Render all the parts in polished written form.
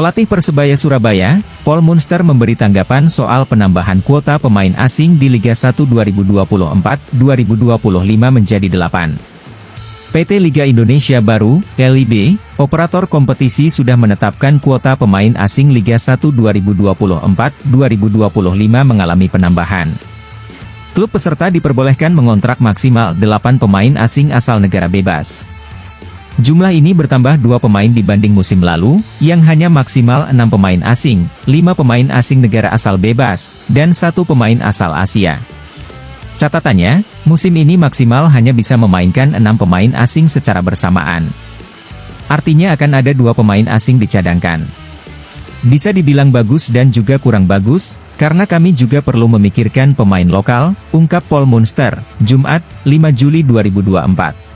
Pelatih Persebaya Surabaya, Paul Munster memberi tanggapan soal penambahan kuota pemain asing di Liga 1 2024-2025 menjadi 8. PT Liga Indonesia Baru, LIB, operator kompetisi sudah menetapkan kuota pemain asing Liga 1 2024-2025 mengalami penambahan. Klub peserta diperbolehkan mengontrak maksimal 8 pemain asing asal negara bebas. Jumlah ini bertambah 2 pemain dibanding musim lalu, yang hanya maksimal 6 pemain asing, 5 pemain asing negara asal bebas, dan 1 pemain asal Asia. Catatannya, musim ini maksimal hanya bisa memainkan 6 pemain asing secara bersamaan. Artinya akan ada 2 pemain asing dicadangkan. Bisa dibilang bagus dan juga kurang bagus, karena kami juga perlu memikirkan pemain lokal, ungkap Paul Munster, Jumat, 5 Juli 2024.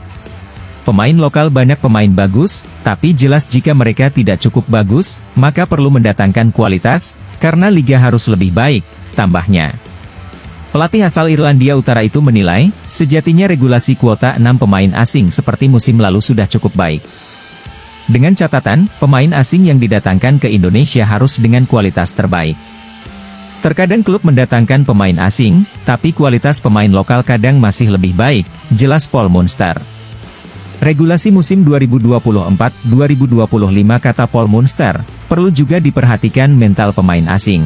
Pemain lokal banyak pemain bagus, tapi jelas jika mereka tidak cukup bagus, maka perlu mendatangkan kualitas, karena liga harus lebih baik, tambahnya. Pelatih asal Irlandia Utara itu menilai, sejatinya regulasi kuota 6 pemain asing seperti musim lalu sudah cukup baik. Dengan catatan, pemain asing yang didatangkan ke Indonesia harus dengan kualitas terbaik. Terkadang klub mendatangkan pemain asing, tapi kualitas pemain lokal kadang masih lebih baik, jelas Paul Munster. Regulasi musim 2024-2025 kata Paul Munster, perlu juga diperhatikan mental pemain asing.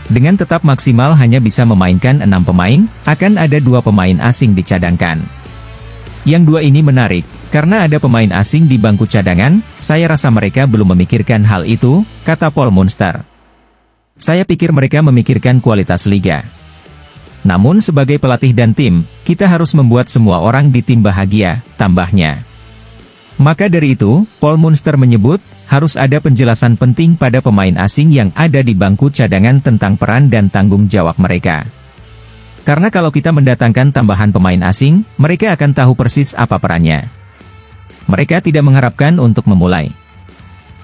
Dengan tetap maksimal hanya bisa memainkan 6 pemain, akan ada 2 pemain asing dicadangkan. Yang 2 ini menarik, karena ada pemain asing di bangku cadangan, saya rasa mereka belum memikirkan hal itu, kata Paul Munster. Saya pikir mereka memikirkan kualitas liga. Namun sebagai pelatih dan tim, kita harus membuat semua orang di tim bahagia, tambahnya. Maka dari itu, Paul Munster menyebut, harus ada penjelasan penting pada pemain asing yang ada di bangku cadangan tentang peran dan tanggung jawab mereka. Karena kalau kita mendatangkan tambahan pemain asing, mereka akan tahu persis apa perannya. Mereka tidak mengharapkan untuk memulai.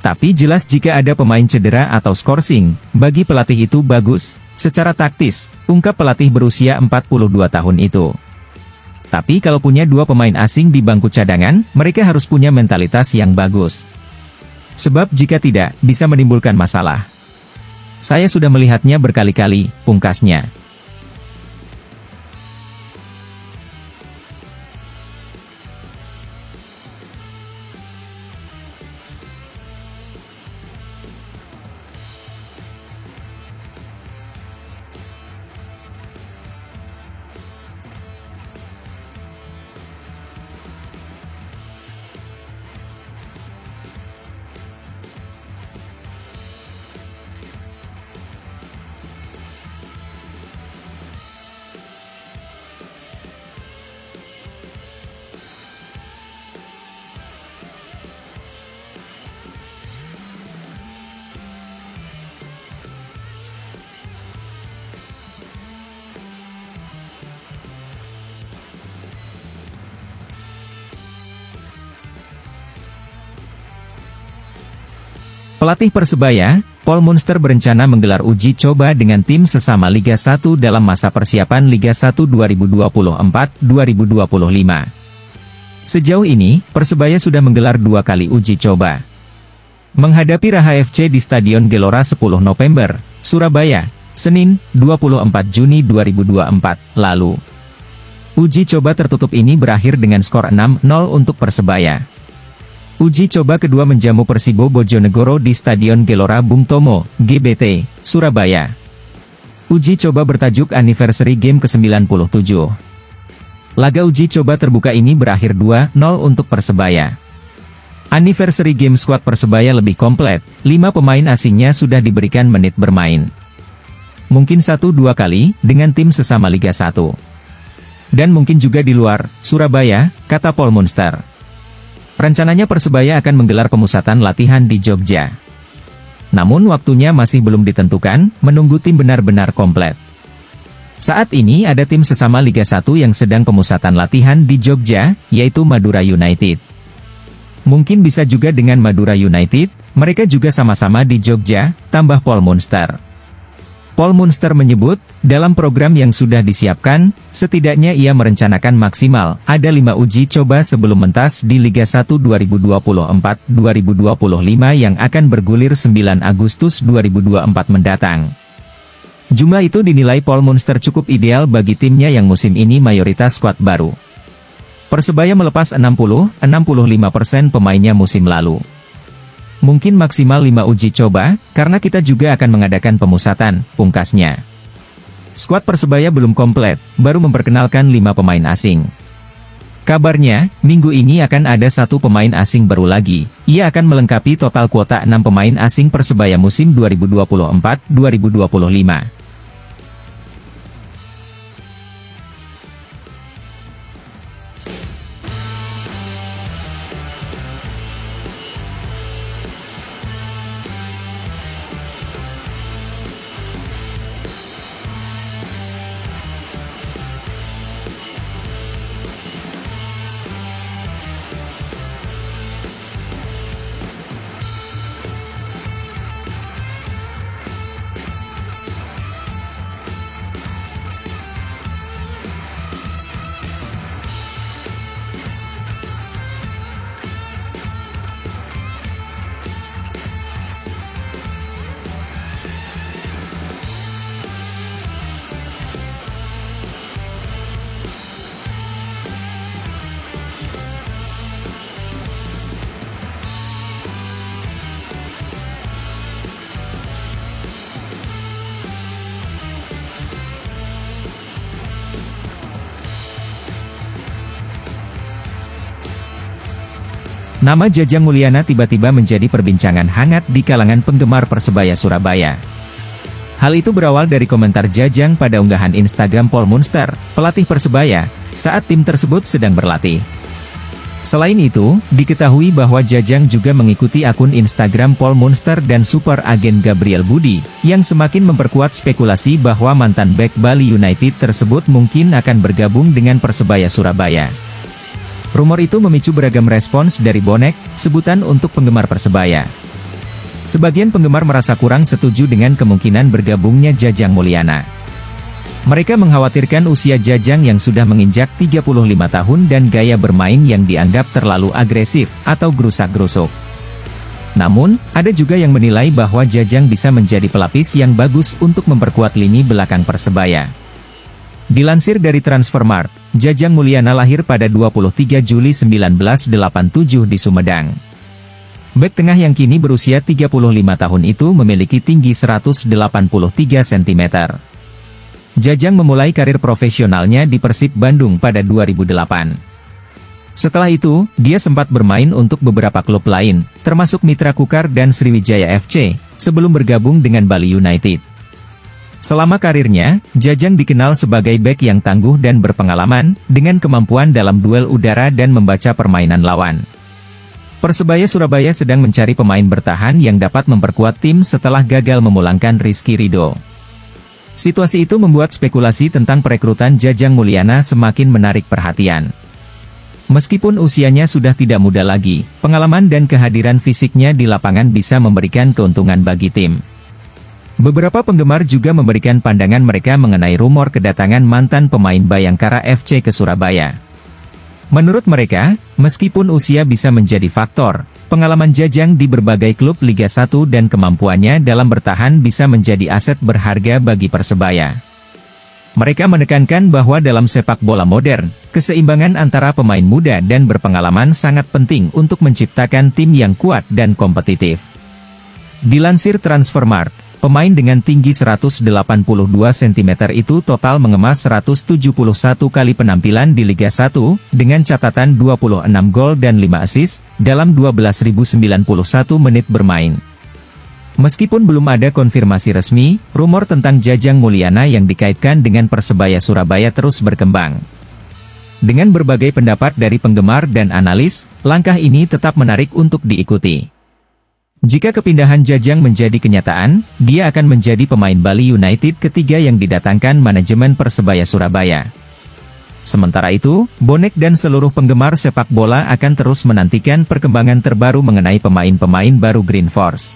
Tapi jelas jika ada pemain cedera atau skorsing, bagi pelatih itu bagus, secara taktis, ungkap pelatih berusia 42 tahun itu. Tapi kalau punya 2 pemain asing di bangku cadangan, mereka harus punya mentalitas yang bagus. Sebab jika tidak, bisa menimbulkan masalah. Saya sudah melihatnya berkali-kali, pungkasnya. Pelatih Persebaya, Paul Munster berencana menggelar uji coba dengan tim sesama Liga 1 dalam masa persiapan Liga 1 2024-2025. Sejauh ini, Persebaya sudah menggelar 2 kali uji coba. Menghadapi Raha FC di Stadion Gelora 10 November, Surabaya, Senin, 24 Juni 2024, lalu. Uji coba tertutup ini berakhir dengan skor 6-0 untuk Persebaya. Uji coba kedua menjamu Persibo Bojonegoro di Stadion Gelora Bung Tomo, GBT, Surabaya. Uji coba bertajuk Anniversary Game ke-97. Laga uji coba terbuka ini berakhir 2-0 untuk Persebaya. Anniversary Game squad Persebaya lebih komplit, 5 pemain asingnya sudah diberikan menit bermain. Mungkin 1-2 kali, dengan tim sesama Liga 1. Dan mungkin juga di luar, Surabaya, kata Paul Munster. Rencananya Persebaya akan menggelar pemusatan latihan di Jogja. Namun waktunya masih belum ditentukan, menunggu tim benar-benar komplit. Saat ini ada tim sesama Liga 1 yang sedang pemusatan latihan di Jogja, yaitu Madura United. Mungkin bisa juga dengan Madura United, mereka juga sama-sama di Jogja, tambah Paul Munster. Paul Munster menyebut, dalam program yang sudah disiapkan, setidaknya ia merencanakan maksimal ada 5 uji coba sebelum mentas di Liga 1 2024-2025 yang akan bergulir 9 Agustus 2024 mendatang. Jumlah itu dinilai Paul Munster cukup ideal bagi timnya yang musim ini mayoritas skuad baru. Persebaya melepas 60-65% pemainnya musim lalu. Mungkin maksimal 5 uji coba, karena kita juga akan mengadakan pemusatan, pungkasnya. Skuad Persebaya belum komplit, baru memperkenalkan 5 pemain asing. Kabarnya, minggu ini akan ada 1 pemain asing baru lagi. Ia akan melengkapi total kuota 6 pemain asing Persebaya musim 2024-2025. Nama Jajang Mulyana tiba-tiba menjadi perbincangan hangat di kalangan penggemar Persebaya Surabaya. Hal itu berawal dari komentar Jajang pada unggahan Instagram Paul Munster, pelatih Persebaya, saat tim tersebut sedang berlatih. Selain itu, diketahui bahwa Jajang juga mengikuti akun Instagram Paul Munster dan super agen Gabriel Budi, yang semakin memperkuat spekulasi bahwa mantan bek Bali United tersebut mungkin akan bergabung dengan Persebaya Surabaya. Rumor itu memicu beragam respons dari bonek, sebutan untuk penggemar Persebaya. Sebagian penggemar merasa kurang setuju dengan kemungkinan bergabungnya Jajang Mulyana. Mereka mengkhawatirkan usia Jajang yang sudah menginjak 35 tahun dan gaya bermain yang dianggap terlalu agresif atau gerusak-gerusuk. Namun, ada juga yang menilai bahwa Jajang bisa menjadi pelapis yang bagus untuk memperkuat lini belakang Persebaya. Dilansir dari Transfermarkt, Jajang Mulyana lahir pada 23 Juli 1987 di Sumedang. Bek tengah yang kini berusia 35 tahun itu memiliki tinggi 183 cm. Jajang memulai karir profesionalnya di Persib Bandung pada 2008. Setelah itu, dia sempat bermain untuk beberapa klub lain, termasuk Mitra Kukar dan Sriwijaya FC, sebelum bergabung dengan Bali United. Selama karirnya, Jajang dikenal sebagai bek yang tangguh dan berpengalaman, dengan kemampuan dalam duel udara dan membaca permainan lawan. Persebaya Surabaya sedang mencari pemain bertahan yang dapat memperkuat tim setelah gagal memulangkan Rizky Ridho. Situasi itu membuat spekulasi tentang perekrutan Jajang Mulyana semakin menarik perhatian. Meskipun usianya sudah tidak muda lagi, pengalaman dan kehadiran fisiknya di lapangan bisa memberikan keuntungan bagi tim. Beberapa penggemar juga memberikan pandangan mereka mengenai rumor kedatangan mantan pemain Bayangkara FC ke Surabaya. Menurut mereka, meskipun usia bisa menjadi faktor, pengalaman Jajang di berbagai klub Liga 1 dan kemampuannya dalam bertahan bisa menjadi aset berharga bagi Persebaya. Mereka menekankan bahwa dalam sepak bola modern, keseimbangan antara pemain muda dan berpengalaman sangat penting untuk menciptakan tim yang kuat dan kompetitif. Dilansir Transfermarkt, pemain dengan tinggi 182 cm itu total mengemas 171 kali penampilan di Liga 1, dengan catatan 26 gol dan 5 assist, dalam 12.091 menit bermain. Meskipun belum ada konfirmasi resmi, rumor tentang Jajang Mulyana yang dikaitkan dengan Persebaya Surabaya terus berkembang. Dengan berbagai pendapat dari penggemar dan analis, langkah ini tetap menarik untuk diikuti. Jika kepindahan Jajang menjadi kenyataan, dia akan menjadi pemain Bali United ketiga yang didatangkan manajemen Persebaya Surabaya. Sementara itu, bonek dan seluruh penggemar sepak bola akan terus menantikan perkembangan terbaru mengenai pemain-pemain baru Green Force.